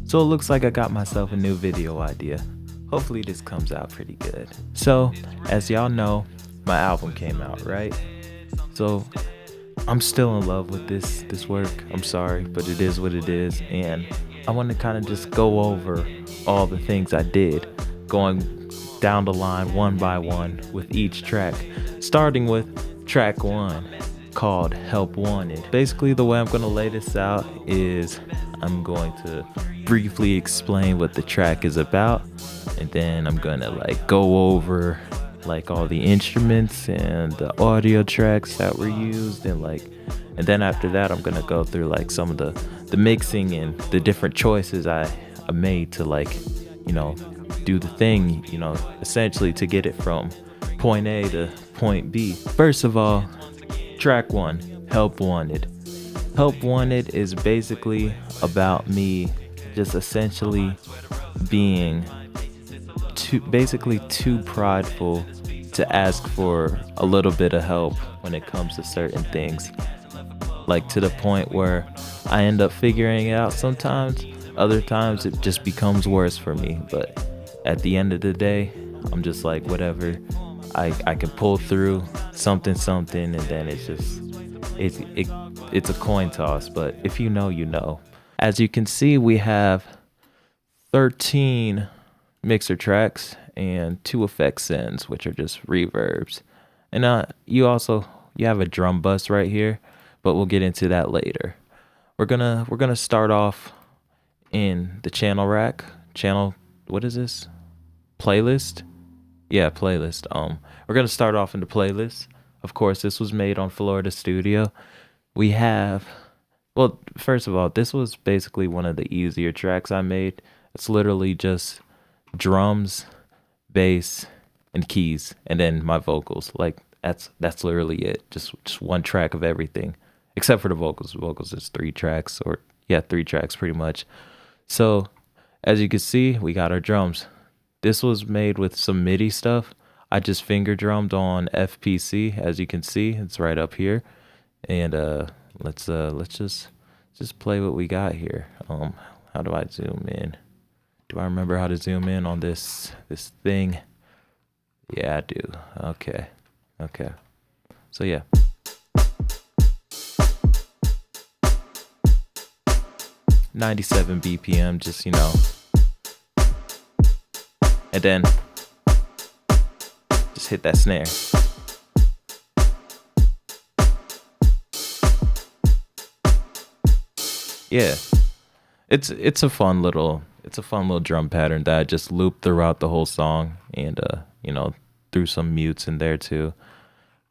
So it looks like I got myself a new video idea. Hopefully this comes out pretty good. So, as y'all know, my album came out, right? So I'm still in love with this work. I'm sorry, but it is what it is, and I want to kind of just go over all the things I did, going down the line one by one with each track, starting with track 1 called Help Wanted. Basically, the way I'm going to lay this out is I'm going to briefly explain what the track is about, and then I'm going to like go over like all the instruments and the audio tracks that were used, and then after that I'm gonna go through like some of the mixing and the different choices I made to like, do the thing, essentially to get it from point A to point B. First of all, track 1, Help Wanted. Help Wanted is basically about me just essentially being too prideful to ask for a little bit of help when it comes to certain things, like to the point where I end up figuring it out sometimes. Other times it just becomes worse for me, but at the end of the day I'm just like, whatever, I can pull through something, and then it's a coin toss. But if you know, you know. As you can see, we have 13 mixer tracks and 2 effect sends, which are just reverbs. And you have a drum bus right here, but we'll get into that later. We're gonna start off in the channel rack. What is this? Playlist? Yeah, playlist. We're gonna start off in the playlist. Of course, this was made on Florida Studio. We have, well, first of all, this was basically one of the easier tracks I made. It's literally just drums, bass, and keys, and then my vocals. Like that's literally it. Just one track of everything, except for the vocals. The vocals is 3 tracks, 3 tracks pretty much. So as you can see, we got our drums. This was made with some MIDI stuff. I just finger drummed on FPC, as you can see. It's right up here, and let's just play what we got here. How do I zoom in? Do I remember how to zoom in on this thing? Yeah, I do. Okay. So yeah. .97 BPM, just, and then just hit that snare. Yeah. It's a fun little drum pattern that I just looped throughout the whole song, and threw some mutes in there too.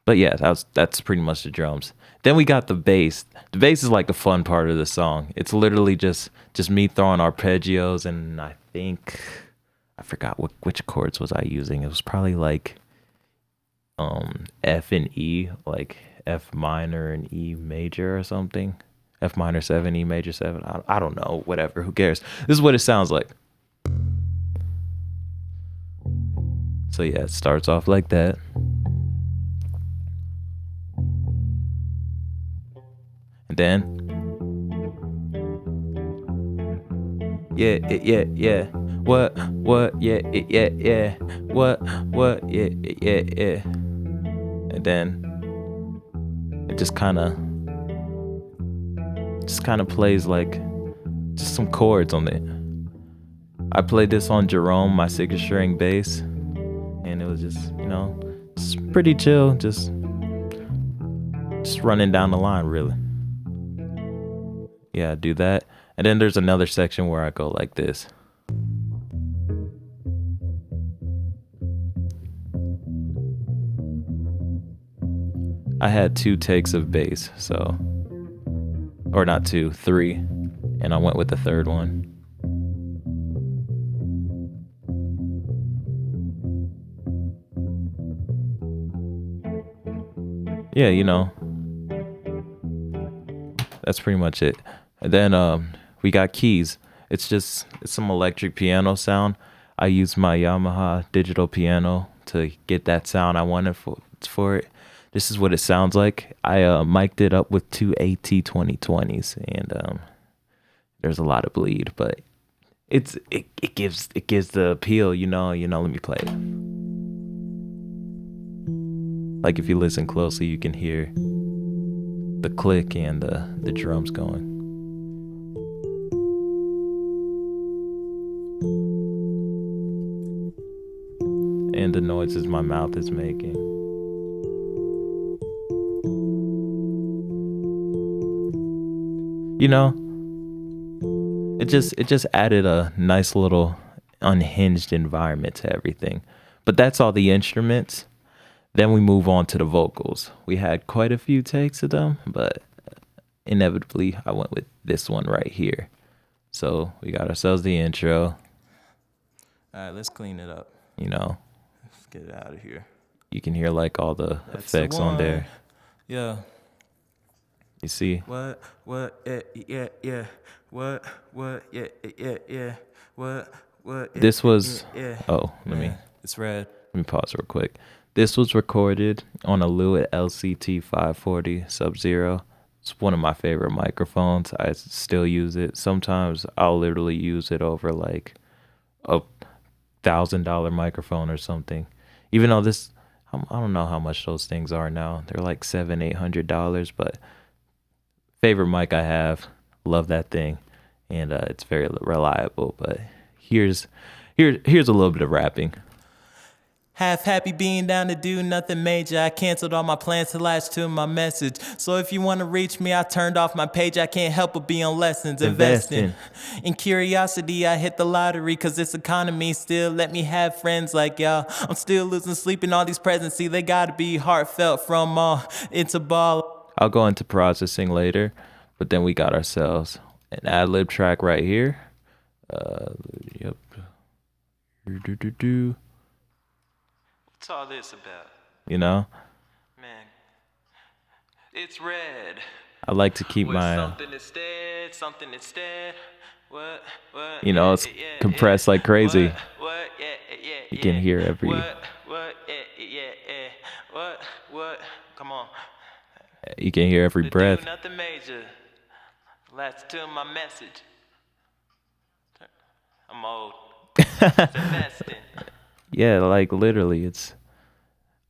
But yeah, that's pretty much the drums. Then we got the bass. The bass is like a fun part of the song. It's literally just me throwing arpeggios, and I forgot which chords was I using. It was probably like F and E, like F minor and E major or something. F minor 7, E major 7. I don't know, whatever, who cares? This is what it sounds like. So yeah, it starts off like that. And then yeah. What, yeah, what, yeah. And then it just kind of plays like just some chords on it. I played this on Jerome, my 6-string bass, and it was just, just pretty chill, just running down the line, really. Yeah, I do that. And then there's another section where I go like this. I had 2 takes of bass, so, or not 2, 3, and I went with the third one. Yeah, that's pretty much it. And then we got keys. It's some electric piano sound. I used my Yamaha digital piano to get that sound I wanted for it. This is what it sounds like. I mic'd it up with 2 AT 2020s, and there's a lot of bleed, but it gives the appeal, let me play it. Like if you listen closely, you can hear the click and the drums going. And the noises my mouth is making. You know, it just added a nice little unhinged environment to everything. But that's all the instruments. Then we move on to the vocals. We had quite a few takes of them, but inevitably I went with this one right here. So we got ourselves the intro. All right, let's clean it up. Let's get it out of here. You can hear like all the effects on there. Yeah. You see? What, yeah. What, yeah. What, This was, yeah. oh, It's red. let me pause real quick. This was recorded on a Lewitt LCT 540 Sub-Zero. It's one of my favorite microphones. I still use it. Sometimes I'll literally use it over like a $1,000 microphone or something. Even though this, I don't know how much those things are now. They're like $700-800, but favorite mic I have. Love that thing, and it's very reliable. But here's a little bit of rapping. Half happy being down to do nothing major. I canceled all my plans to latch to my message. So if you want to reach me, I turned off my page. I can't help but be on lessons. Investing. In curiosity, I hit the lottery cause this economy still let me have friends like y'all. I'm still losing sleep in all these presents. See, they gotta be heartfelt from all. It's a ball. I'll go into processing later, but then we got ourselves an ad-lib track right here. Yep. What's all this about? Man, it's red. I like to keep my something instead. What? it's compressed like crazy. What? You can hear every. What? Come on. You can hear every breath. Do nothing major. Let's tune my message. I'm old. It's investing. Yeah, like literally,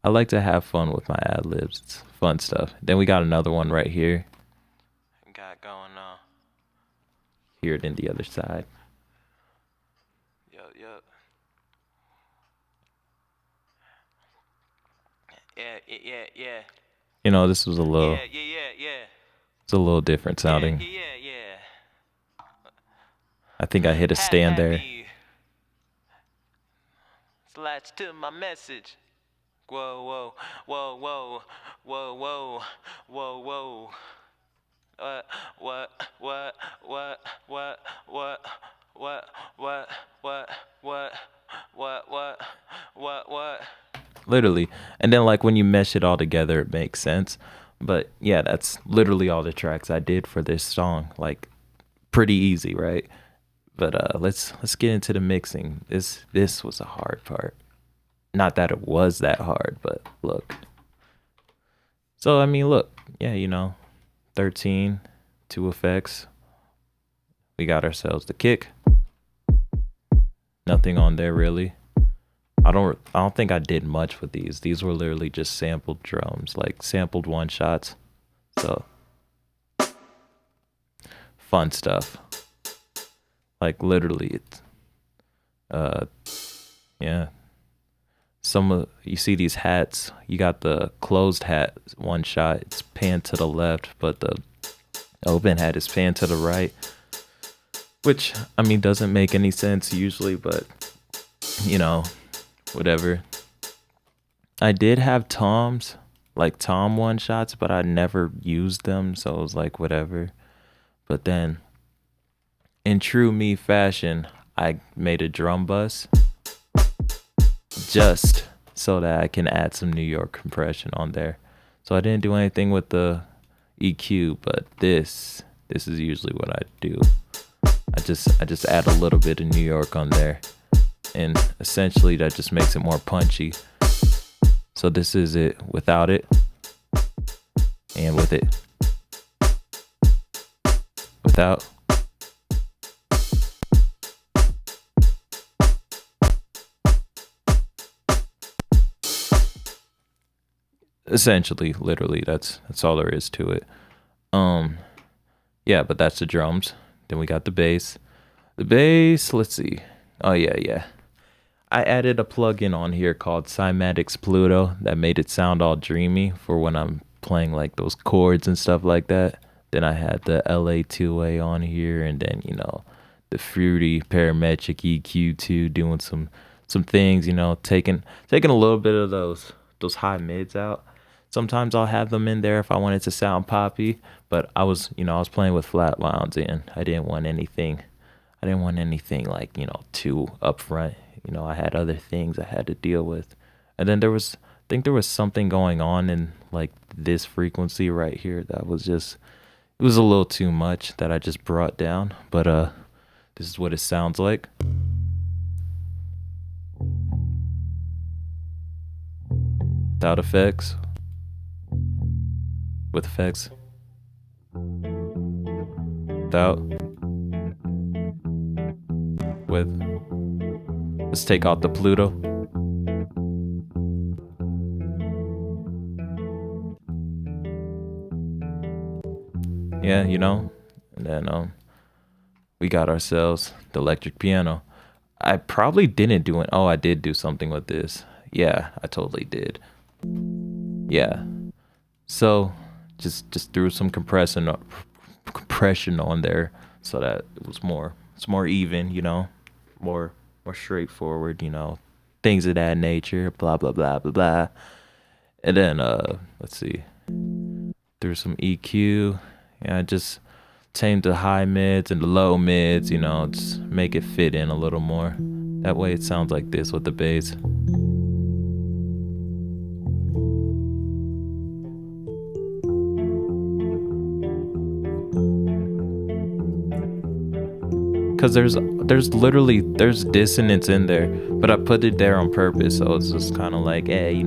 I like to have fun with my ad libs. It's fun stuff. Then we got another one right here. Got going on. Hear it in the other side. Yup. Yeah. This was a little. Yeah. It's a little different sounding. Yeah. I think I hit a stand there. Latch to my message. Whoa. What? Literally. And then like when you mesh it all together, it makes sense. But yeah, that's literally all the tracks I did for this song. Like pretty easy, right? But let's get into the mixing. This was a hard part. Not that it was that hard, but look. So I mean, look, yeah, 13, 2 effects. We got ourselves the kick. Nothing on there really. I don't think I did much with these. These were literally just sampled drums, like sampled one shots. So fun stuff. Like literally, yeah. You see these hats. You got the closed hat, one shot. It's panned to the left, but the open hat is panned to the right. Which doesn't make any sense usually, but whatever. I did have toms, like tom one shots, but I never used them, so it was like whatever. But then, in true me fashion, I made a drum bus just so that I can add some New York compression on there. So I didn't do anything with the EQ, but this is usually what I do. I just add a little bit of New York on there, and essentially that just makes it more punchy. So this is it without it, and with it. Without. Essentially, literally, that's all there is to it. Um, yeah, but that's the drums. Then we got the bass. The bass, let's see. Oh yeah. I added a plugin on here called Cymatics Pluto that made it sound all dreamy for when I'm playing like those chords and stuff like that. Then I had the LA2A on here, and then the fruity parametric EQ2 doing some things, taking a little bit of those high mids out. Sometimes I'll have them in there if I want it to sound poppy, but I was playing with flat wounds and I didn't want anything like, too upfront. I had other things I had to deal with. And then I think there was something going on in like this frequency right here that was just, it was a little too much that I just brought down. But this is what it sounds like. Without effects. With effects. Without. With. Let's take out the Pluto. Yeah, and then we got ourselves the electric piano. I probably didn't do it. Oh, I did do something with this. Yeah, I totally did. Yeah. So just threw some compression on there so that it's more even, more straightforward, things of that nature, blah blah blah blah blah. And then let's see. Threw some EQ. Yeah, just tamed the high mids and the low mids, just make it fit in a little more. That way it sounds like this with the bass. Cause there's dissonance in there, but I put it there on purpose, so it's just kind of like, hey,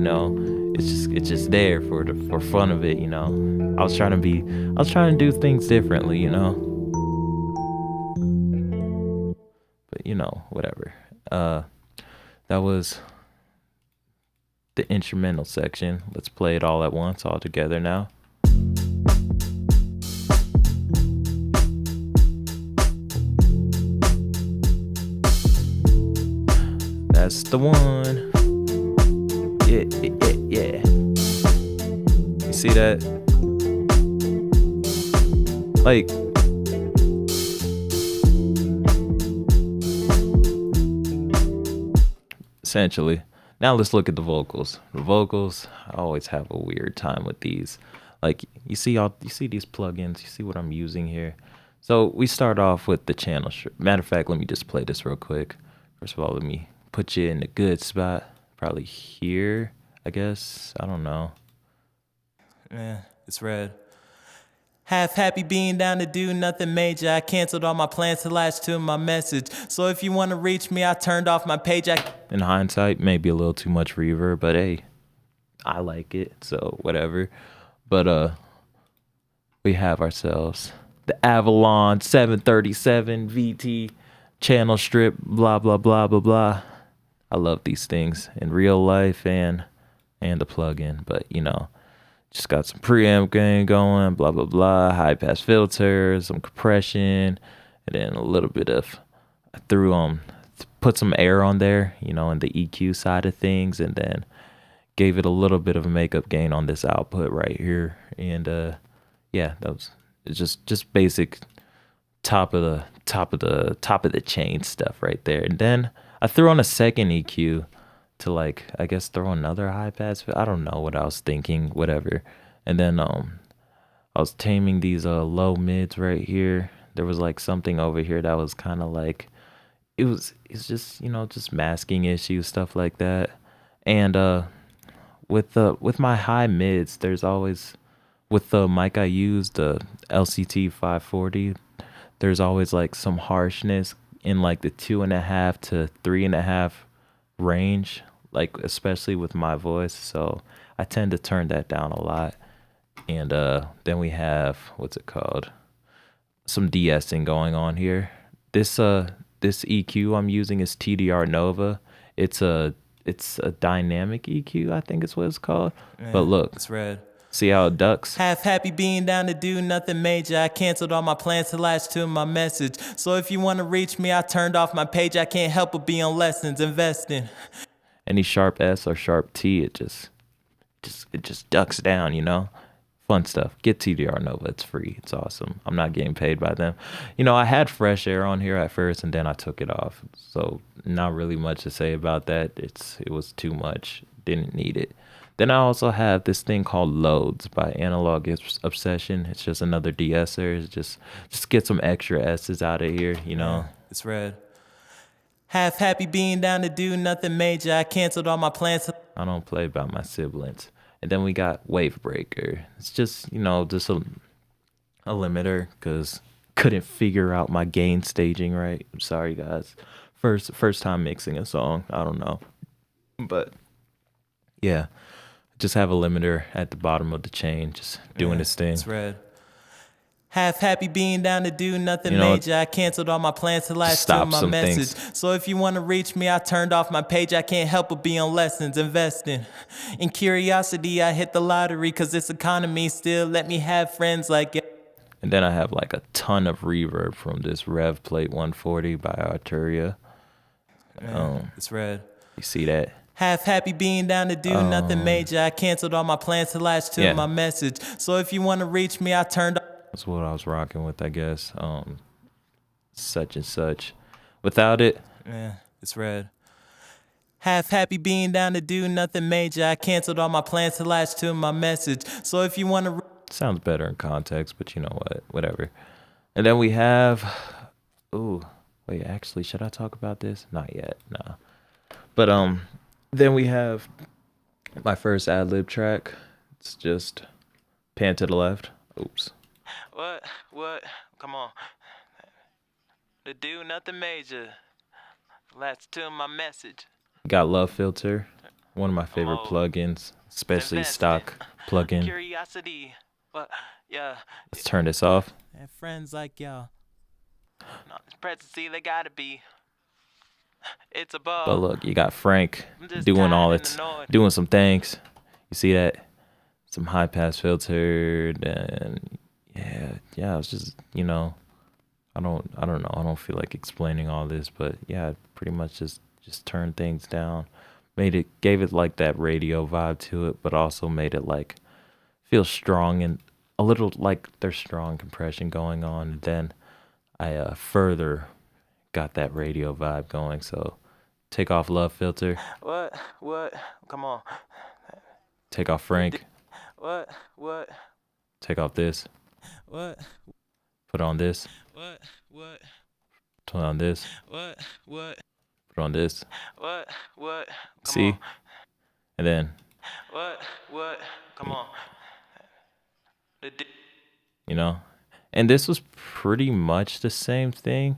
it's just there for fun of it, I was trying to do things differently, but whatever. That was the instrumental section. Let's play it all at once, all together now. That's the one. Yeah. You see that? Like, essentially. Now let's look at the vocals. The vocals, I always have a weird time with these. Like, you see these plugins, you see what I'm using here. So we start off with the channel strip. Matter of fact, let me just play this real quick. First of all, let me put you in a good spot. Probably here, I guess. I don't know. Yeah, it's red. Half happy being down to do nothing major. I canceled all my plans to latch to my message. So if you want to reach me, I turned off my page. In hindsight, maybe a little too much reverb, but hey, I like it, so whatever. But we have ourselves the Avalon 737 VT channel strip, blah blah blah blah blah. I love these things in real life and the plugin, but just got some preamp gain going, blah blah blah, high pass filters, some compression, and then a little bit of put some air on there, in the EQ side of things, and then gave it a little bit of a makeup gain on this output right here. And yeah, it's just basic top of the chain stuff right there. And then I threw on a second EQ to I guess throw another high pass. I don't know what I was thinking, whatever. And then I was taming these low mids right here. There was something over here that was kind of it's just just masking issues, stuff like that. And with my high mids, there's always, with the mic I use, the LCT 540, there's always some harshness in the 2.5 to 3.5 range, especially with my voice. So I tend to turn that down a lot. And then we have, what's it called, some de-essing going on here. This EQ I'm using is TDR Nova. It's it's a dynamic EQ, I think is what it's called. But look, It's red. see how it ducks? Half happy being down to do nothing major. I canceled all my plans to latch to my message. So if you want to reach me, I turned off my page. I can't help but be on lessons, investing. Any sharp S or sharp T, it just ducks down, you know? Fun stuff. Get TDR Nova. It's free. It's awesome. I'm not getting paid by them. You know, I had Fresh Air on here at first and then I took it off. So not really much to say about that. It was too much. Didn't need it. Then I also have this thing called Loads by Analog Obsession. It's just another de-esser. It's just get some extra S's out of here, you know? It's red. Half happy being down to do nothing major. I canceled all my plans. I don't play about my siblings. And then we got Wave Breaker. It's just, you know, just a limiter because couldn't figure out my gain staging right. I'm sorry, guys. First time mixing a song. I don't know. But yeah, just have a limiter at the bottom of the chain, just doing its thing. It's red. Half happy being down to do nothing major. I canceled all my plans to latch to my message. So if you want to reach me, I turned off my page. I can't help but be on lessons, investing. In curiosity, I hit the lottery because this economy still let me have friends like you. And then I have like a ton of reverb from this Rev Plate 140 by Arturia. It's red. You see that? Half happy being down to do nothing major. I canceled all my plans to latch to my message. So if you want to reach me, I turned off. That's what I was rocking with, I guess. Such and such. Without it, it's red. Half happy being down to do nothing major. I canceled all my plans to latch to my message. So if you want to... Sounds better in context, but you know what? Whatever. And then we have... Ooh, wait, actually, should I talk about this? Not yet, nah. But then we have my first ad-lib track. It's just pan to the left. Oops. What? Come on. To do nothing major. Latch to my message. Got Love Filter, one of my favorite plugins, especially stock plugin. Curiosity. Let's turn this off. And friends like y'all. Presence, they gotta be. It's above. But look, you got Frank doing doing some things. You see that? Some high pass filtered and yeah, it's just, you know, I don't know. I don't feel like explaining all this, but yeah, pretty much just turned things down. Gave it like that radio vibe to it, but also made it like feel strong and a little like there's strong compression going on. And then I further got that radio vibe going. So take off Love Filter. What? Come on. Take off Frank. What? Take off this. What? Put on this. What? Put on this. What? Put on this. What? Come See? on. And then. What? Come on. You know? And this was pretty much the same thing,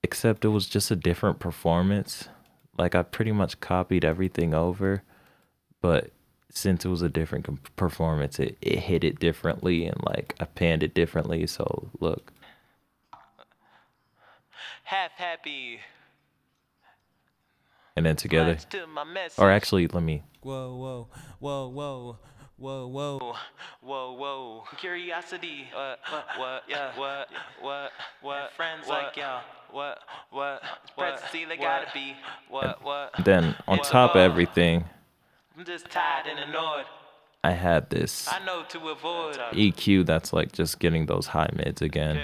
except it was just a different performance. Like I pretty much copied everything over, but since it was a different performance, it hit it differently and like I panned it differently. So look. Half happy. And then together. Or actually, let me. Whoa. Curiosity. What? Friends like y'all. What? See, they gotta be. What? Then on top of everything, I'm just tired and annoyed. I had this I know to avoid EQ that's like just getting those high mids again.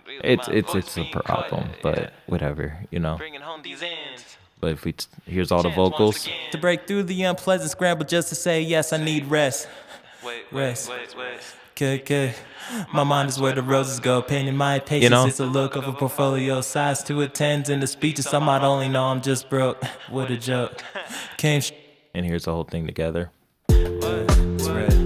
It's a problem, but whatever, you know. Bringing home these ends. But if here's all the vocals. To break through the unpleasant scramble just to say yes, I need rest. Rest. Good. My mind is where the roses go. Painting my patience, You know? It's a look of a portfolio. Size to attends in the speeches. Some might only know I'm just broke. What a joke. And here's the whole thing together. It's red.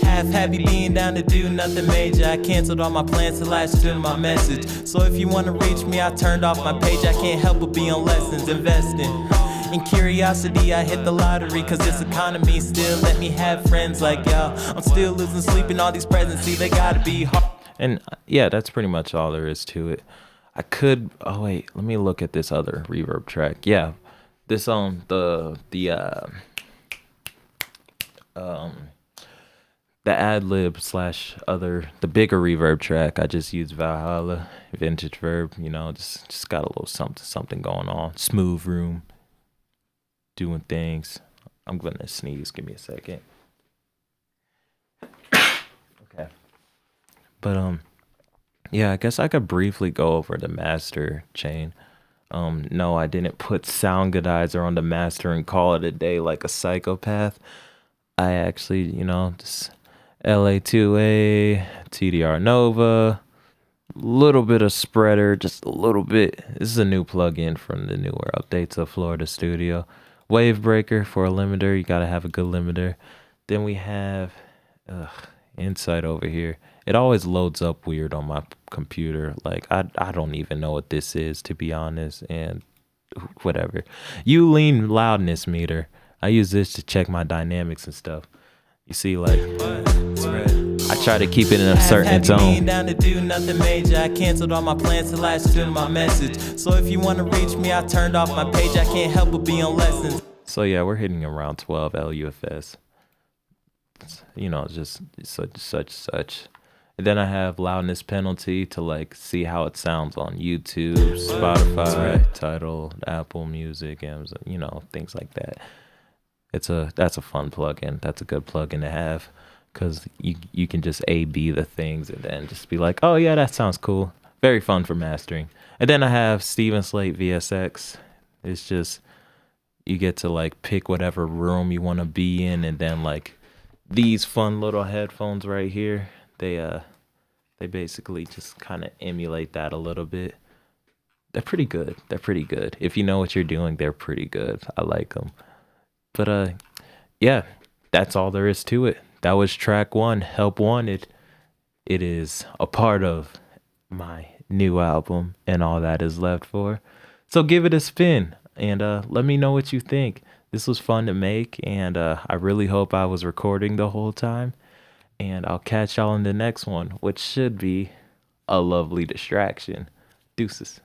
Half happy being down to do nothing major. I canceled all my plans to latch to my message. So if you want to reach me, I turned off my page. I can't help but be on lessons, investing. In curiosity, I hit the lottery cause this economy still let me have friends like y'all. I'm still losing sleep in all these presents. See, they gotta be hard. And yeah, that's pretty much all there is to it. Oh wait, let me look at this other reverb track. Yeah, This um the ad lib slash other the bigger reverb track. I just used Valhalla vintage verb. You know, just got a little something going on. Smooth room, doing things. I'm gonna sneeze. Give me a second. Okay. But yeah, I guess I could briefly go over the master chain. No, I didn't put Soundgoodizer on the master and call it a day like a psychopath. I actually, just LA2A, TDR Nova, little bit of spreader, just a little bit. This is a new plugin from the newer updates of Florida Studio. Wave breaker for a limiter. You gotta have a good limiter. Then we have Insight over here. It always loads up weird on my computer. Like I don't even know what this is, to be honest. And whatever. You lean loudness meter. I use this to check my dynamics and stuff. You see, like, I try to keep it in a certain tone. Down to do nothing major. I canceled all my plans to last to my message. So if you want to reach me, I turned off my page. I can't help but be on lessons. So yeah, we're hitting around 12 LUFS. Just such. And then I have loudness penalty to like see how it sounds on YouTube, Spotify, Tidal, Apple Music, Amazon, things like that. That's a fun plugin. That's a good plugin to have because you can just A/B the things and then just be like, oh yeah, that sounds cool. Very fun for mastering. And then I have Steven Slate VSX. It's just you get to like pick whatever room you want to be in, and then like these fun little headphones right here, they basically just kind of emulate that a little bit. They're pretty good. If you know what you're doing, they're pretty good. I like them. But yeah, that's all there is to it. That was track 1, Help Wanted. It is a part of my new album, And All That Is Left For. So give it a spin and let me know what you think. This was fun to make, and I really hope I was recording the whole time. And I'll catch y'all in the next one, which should be a lovely distraction. Deuces.